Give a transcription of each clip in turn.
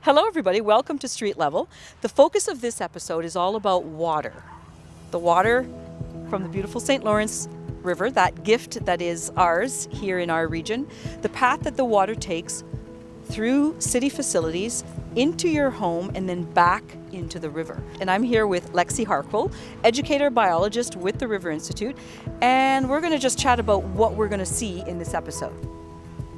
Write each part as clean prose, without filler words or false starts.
Hello everybody, welcome to Street Level. The focus of this episode is all about water. The water from the beautiful St. Lawrence River, that gift that is ours here in our region, the path that the water takes through city facilities into your home and then back into the river. And I'm here with Lexi Harkwell, educator biologist with the River Institute, and we're going to just chat about what we're going to see in this episode.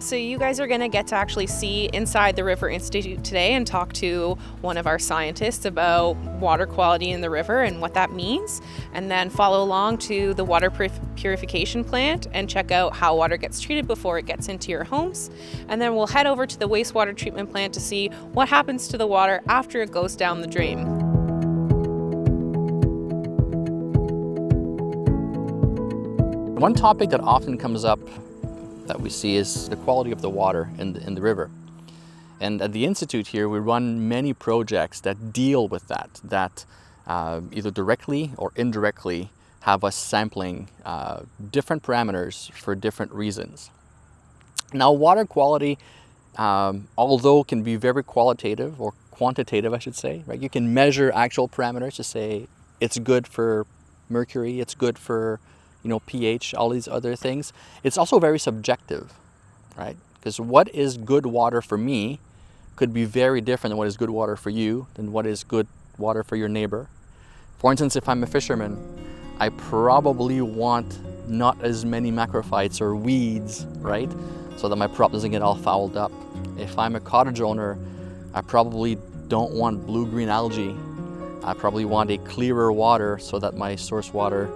So you guys are going to get to actually see inside the River Institute today and talk to one of our scientists about water quality in the river and what that means, and then follow along to the water purification plant and check out how water gets treated before it gets into your homes. And then we'll head over to the wastewater treatment plant to see what happens to the water after it goes down the drain. One topic that often comes up that we see is the quality of the water in the river. And at the Institute here, we run many projects that deal with that either directly or indirectly have us sampling different parameters for different reasons. Now, water quality, although can be very qualitative or quantitative, I should say, right? You can measure actual parameters to say it's good for mercury, it's good for pH, all these other things. It's also very subjective, right? Because what is good water for me could be very different than what is good water for you, than what is good water for your neighbor. For instance, if I'm a fisherman, I probably want not as many macrophytes or weeds, right? So that my crop doesn't get all fouled up. If I'm a cottage owner, I probably don't want blue-green algae. I probably want a clearer water so that my source water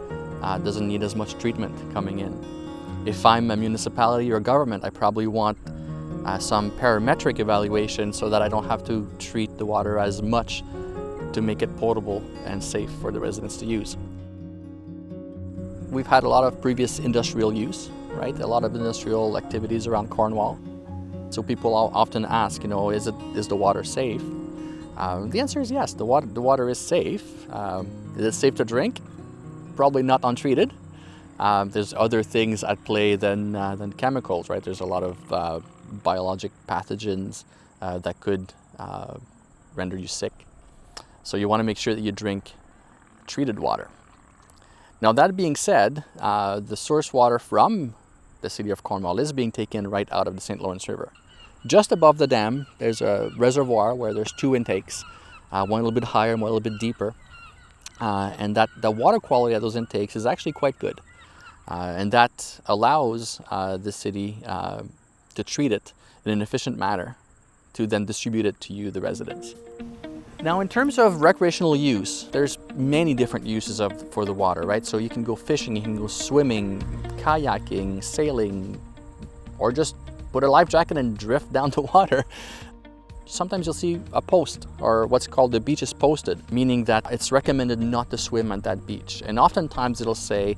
doesn't need as much treatment coming in. If I'm a municipality or government, I probably want some parametric evaluation so that I don't have to treat the water as much to make it potable and safe for the residents to use. We've had a lot of previous industrial use, right? A lot of industrial activities around Cornwall. So people often ask, is the water safe? The answer is yes, the water is safe. Is it safe to drink? Probably not untreated. There's other things at play than chemicals, right? There's a lot of biologic pathogens that could render you sick. So you want to make sure that you drink treated water. Now, that being said, the source water from the city of Cornwall is being taken right out of the St. Lawrence River. Just above the dam, there's a reservoir where there's two intakes, one a little bit higher and one a little bit deeper. And that the water quality of those intakes is actually quite good. And that allows the city to treat it in an efficient manner to then distribute it to you, the residents. Now, in terms of recreational use, there's many different uses for the water, right? So you can go fishing, you can go swimming, kayaking, sailing, or just put a life jacket and drift down the water. Sometimes you'll see a post, or what's called the beach is posted, meaning that it's recommended not to swim at that beach. And oftentimes it'll say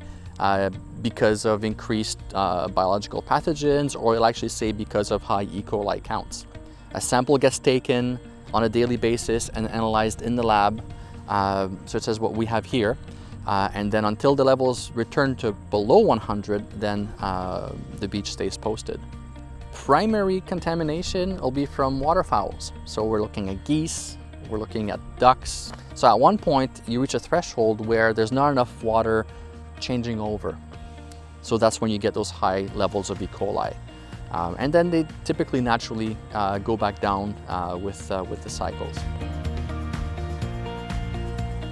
because of increased biological pathogens, or it'll actually say because of high E. coli counts. A sample gets taken on a daily basis and analyzed in the lab, so it says what we have here. And then until the levels return to below 100, then the beach stays posted. Primary contamination will be from waterfowls. So we're looking at geese, we're looking at ducks. So at one point you reach a threshold where there's not enough water changing over. So that's when you get those high levels of E. coli. And then they typically naturally go back down with the cycles.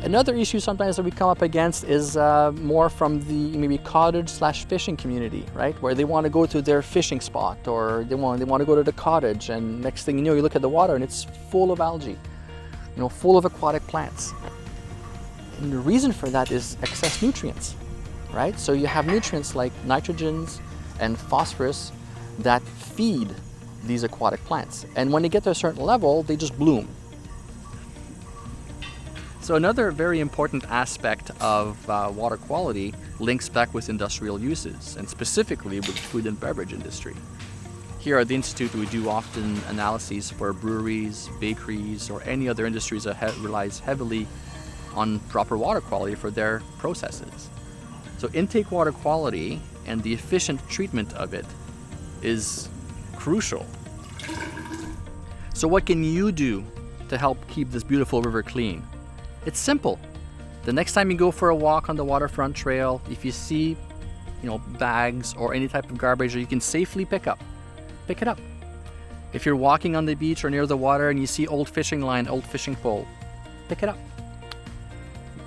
Another issue sometimes that we come up against is more from the maybe cottage/fishing community, right? Where they want to go to their fishing spot, or they want to go to the cottage, and next thing you know, you look at the water and it's full of algae, full of aquatic plants. And the reason for that is excess nutrients, right? So you have nutrients like nitrogens and phosphorus that feed these aquatic plants. And when they get to a certain level, they just bloom. So another very important aspect of water quality links back with industrial uses, and specifically with the food and beverage industry. Here at the Institute, we do often analyses for breweries, bakeries, or any other industries that relies heavily on proper water quality for their processes. So intake water quality and the efficient treatment of it is crucial. So what can you do to help keep this beautiful river clean? It's simple. The next time you go for a walk on the waterfront trail, if you see, bags or any type of garbage that you can safely pick it up. If you're walking on the beach or near the water and you see old fishing line, old fishing pole, pick it up.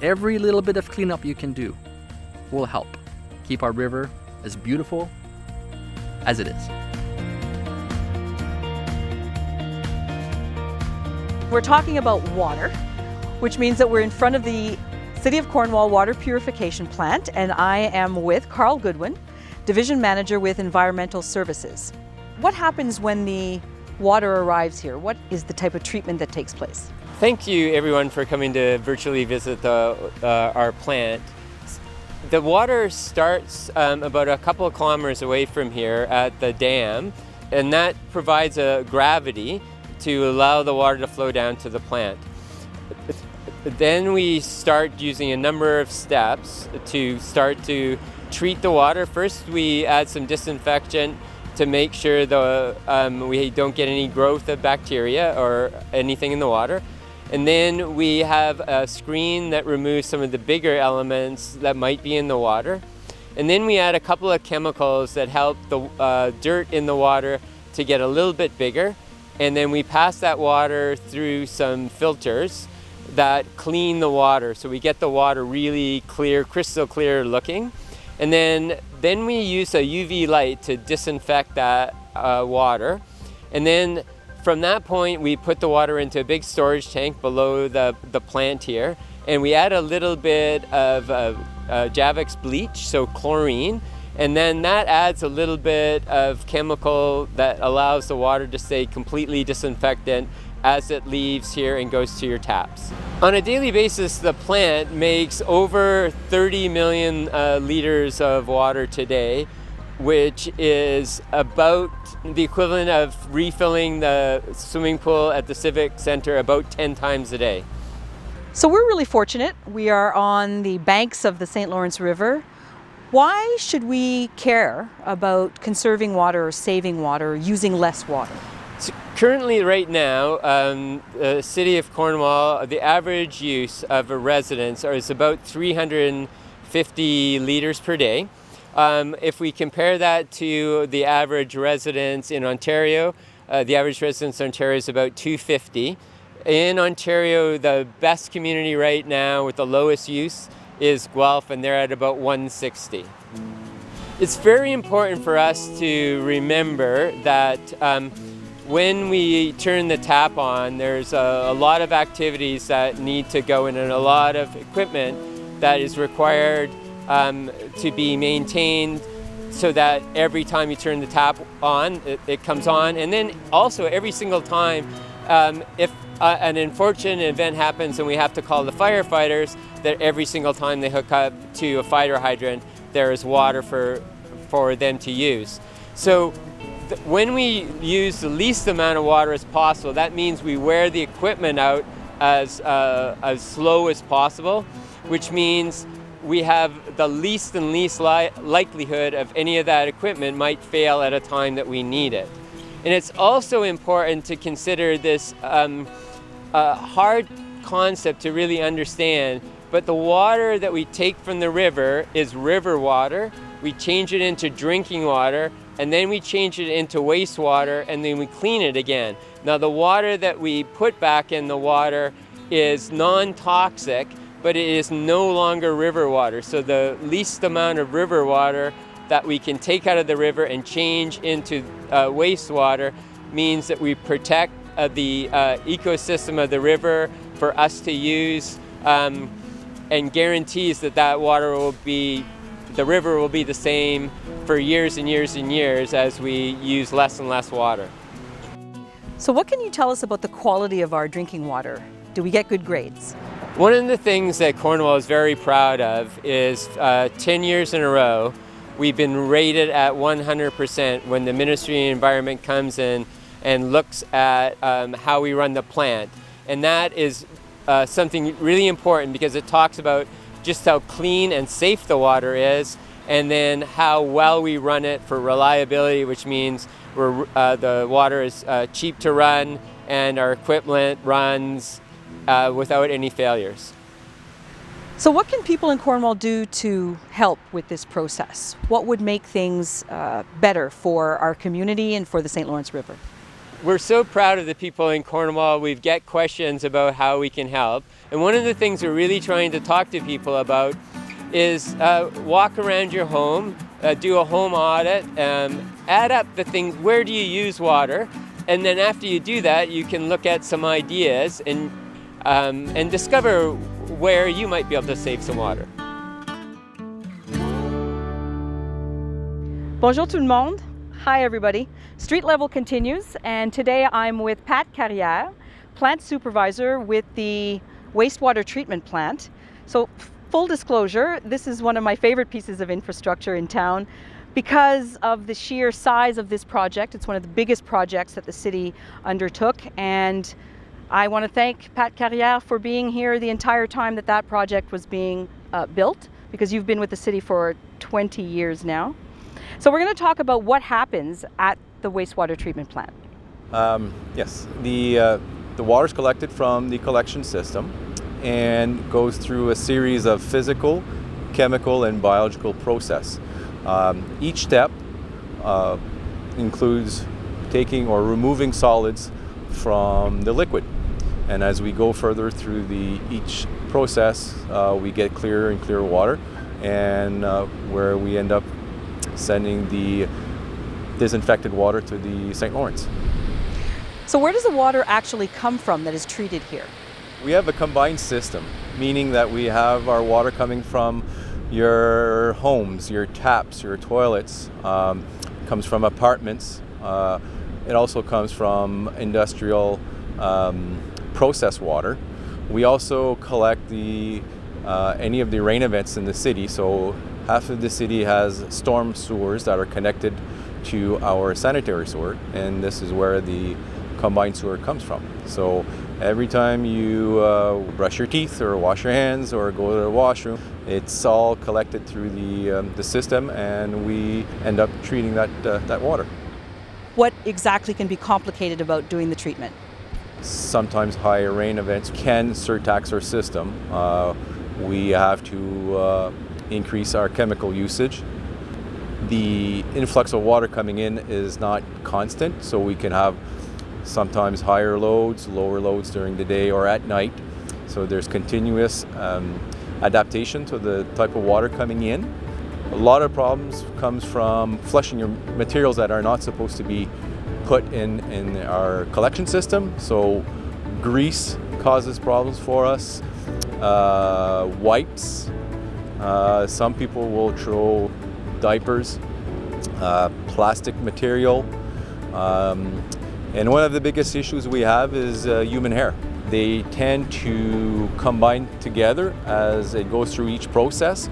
Every little bit of cleanup you can do will help keep our river as beautiful as it is. We're talking about water, which means that we're in front of the City of Cornwall Water Purification Plant, and I am with Carl Goodwin, Division Manager with Environmental Services. What happens when the water arrives here? What is the type of treatment that takes place? Thank you everyone for coming to virtually visit our plant. The water starts about a couple of kilometers away from here at the dam, and that provides a gravity to allow the water to flow down to the plant. Then we start using a number of steps to start to treat the water. First, we add some disinfectant to make sure we don't get any growth of bacteria or anything in the water. And then we have a screen that removes some of the bigger elements that might be in the water. And then we add a couple of chemicals that help the dirt in the water to get a little bit bigger. And then we pass that water through some filters that clean the water. So we get the water really clear, crystal clear looking. And then we use a UV light to disinfect that water. And then from that point, we put the water into a big storage tank below the plant here. And we add a little bit of Javix bleach, so chlorine. And then that adds a little bit of chemical that allows the water to stay completely disinfectant as it leaves here and goes to your taps. On a daily basis, the plant makes over 30 million liters of water today, which is about the equivalent of refilling the swimming pool at the Civic Center about 10 times a day. So we're really fortunate. We are on the banks of the St. Lawrence River. Why should we care about conserving water or saving water or using less water? So currently, right now, the City of Cornwall, the average use of a residence is about 350 liters per day. If we compare that to the average residence in Ontario, the average residence in Ontario is about 250. In Ontario, the best community right now with the lowest use is Guelph, and they're at about 160. It's very important for us to remember that when we turn the tap on, there's a lot of activities that need to go in and a lot of equipment that is required to be maintained so that every time you turn the tap on, it comes on. And then also every single time, if an unfortunate event happens and we have to call the firefighters, that every single time they hook up to a fire hydrant, there is water for them to use. So when we use the least amount of water as possible, that means we wear the equipment out as slow as possible, which means we have the least and least likelihood of any of that equipment might fail at a time that we need it. And it's also important to consider this hard concept to really understand, but the water that we take from the river is river water. We change it into drinking water, and then we change it into wastewater, and then we clean it again. Now the water that we put back in the water is non-toxic, but it is no longer river water. So the least amount of river water that we can take out of the river and change into wastewater means that we protect the ecosystem of the river for us to use, and guarantees that water the river will be the same for years and years and years as we use less and less water. So what can you tell us about the quality of our drinking water? Do we get good grades? One of the things that Cornwall is very proud of is 10 years in a row, we've been rated at 100% when the Ministry of Environment comes in and looks at how we run the plant. And that is something really important because it talks about just how clean and safe the water is, and then how well we run it for reliability, which means the water is cheap to run, and our equipment runs without any failures. So what can people in Cornwall do to help with this process? What would make things better for our community and for the St. Lawrence River? We're so proud of the people in Cornwall. We get questions about how we can help. And one of the things we're really trying to talk to people about is walk around your home, do a home audit, add up the things, where do you use water? And then after you do that, you can look at some ideas and discover where you might be able to save some water. Bonjour tout le monde. Hi everybody. Street Level continues, and today I'm with Pat Carrière, plant supervisor with the wastewater treatment plant. So full disclosure, this is one of my favorite pieces of infrastructure in town because of the sheer size of this project. It's one of the biggest projects that the city undertook, and I want to thank Pat Carrière for being here the entire time that project was being built, because you've been with the city for 20 years now. So we're going to talk about what happens at the wastewater treatment plant. Yes, the water is collected from the collection system and goes through a series of physical, chemical, and biological process. Each step includes taking or removing solids from the liquid. And as we go further through each process, we get clearer and clearer water, and where we end up sending the disinfected water to the St. Lawrence. So where does the water actually come from that is treated here? We have a combined system, meaning that we have our water coming from your homes, your taps, your toilets, comes from apartments. It also comes from industrial process water. We also collect any of the rain events in the city. So half of the city has storm sewers that are connected to our sanitary sewer, and this is where the combined sewer comes from. So every time you brush your teeth or wash your hands or go to the washroom, it's all collected through the system, and we end up treating that water. What exactly can be complicated about doing the treatment? Sometimes higher rain events can surtax our system. We have to increase our chemical usage. The influx of water coming in is not constant, so we can have sometimes higher loads, lower loads during the day or at night. So there's continuous adaptation to the type of water coming in. A lot of problems comes from flushing your materials that are not supposed to be put in our collection system. So grease causes problems for us, wipes. Some people will throw diapers, plastic material. And one of the biggest issues we have is human hair. They tend to combine together as it goes through each process,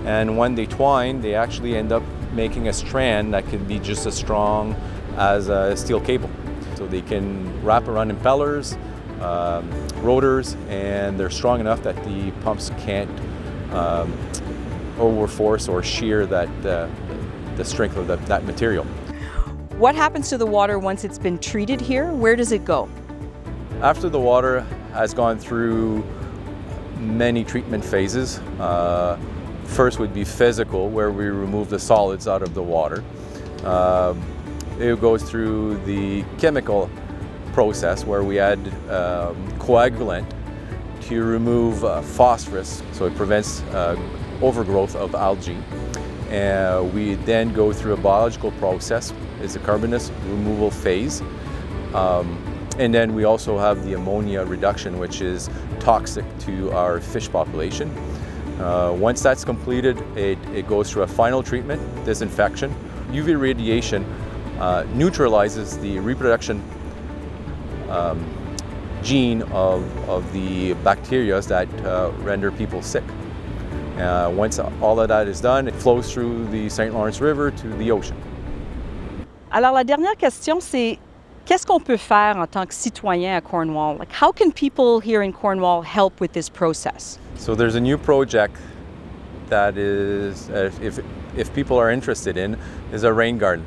and when they twine, they actually end up making a strand that can be just as strong as a steel cable. So they can wrap around impellers, rotors, and they're strong enough that the pumps can't overforce or shear the strength of that material. What happens to the water once it's been treated here? Where does it go? After the water has gone through many treatment phases, first would be physical, where we remove the solids out of the water. It goes through the chemical process, where we add coagulant to remove phosphorus, so it prevents overgrowth of algae. We then go through a biological process. It's a carbonate removal phase. And then we also have the ammonia reduction, which is toxic to our fish population. Once that's completed, it goes through a final treatment, disinfection. UV radiation neutralizes the reproduction gene of the bacteria that render people sick. Once all of that is done, it flows through the St. Lawrence River to the ocean. Alors la dernière question, c'est qu'est-ce qu'on peut faire en tant que citoyen à Cornwall? Like, how can people here in Cornwall help with this process? So there's a new project that is, if people are interested in, is a rain garden.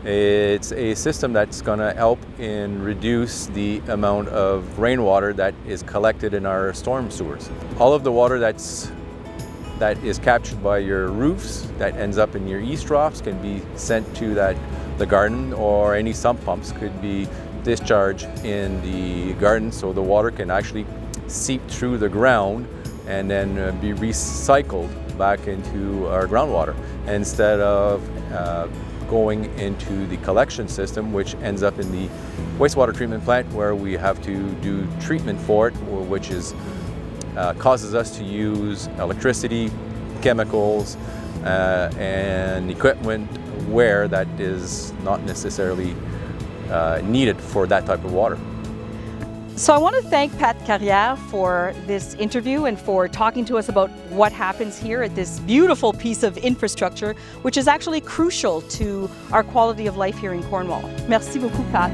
It's a system that's going to help in reduce the amount of rainwater that is collected in our storm sewers. All of the water that is captured by your roofs that ends up in your east troughs can be sent to the garden, or any sump pumps could be discharged in the garden, so the water can actually seep through the ground and then be recycled back into our groundwater instead of going into the collection system, which ends up in the wastewater treatment plant, where we have to do treatment for it, which causes us to use electricity, chemicals, and equipment where that is not necessarily needed for that type of water. So I want to thank Pat Carrière for this interview and for talking to us about what happens here at this beautiful piece of infrastructure, which is actually crucial to our quality of life here in Cornwall. Merci beaucoup, Pat.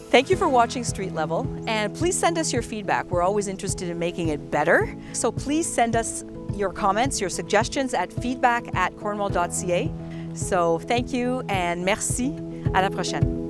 Thank you for watching Street Level, and please send us your feedback. We're always interested in making it better. So please send us your comments, your suggestions at feedback@cornwall.ca. So thank you and merci. À la prochaine.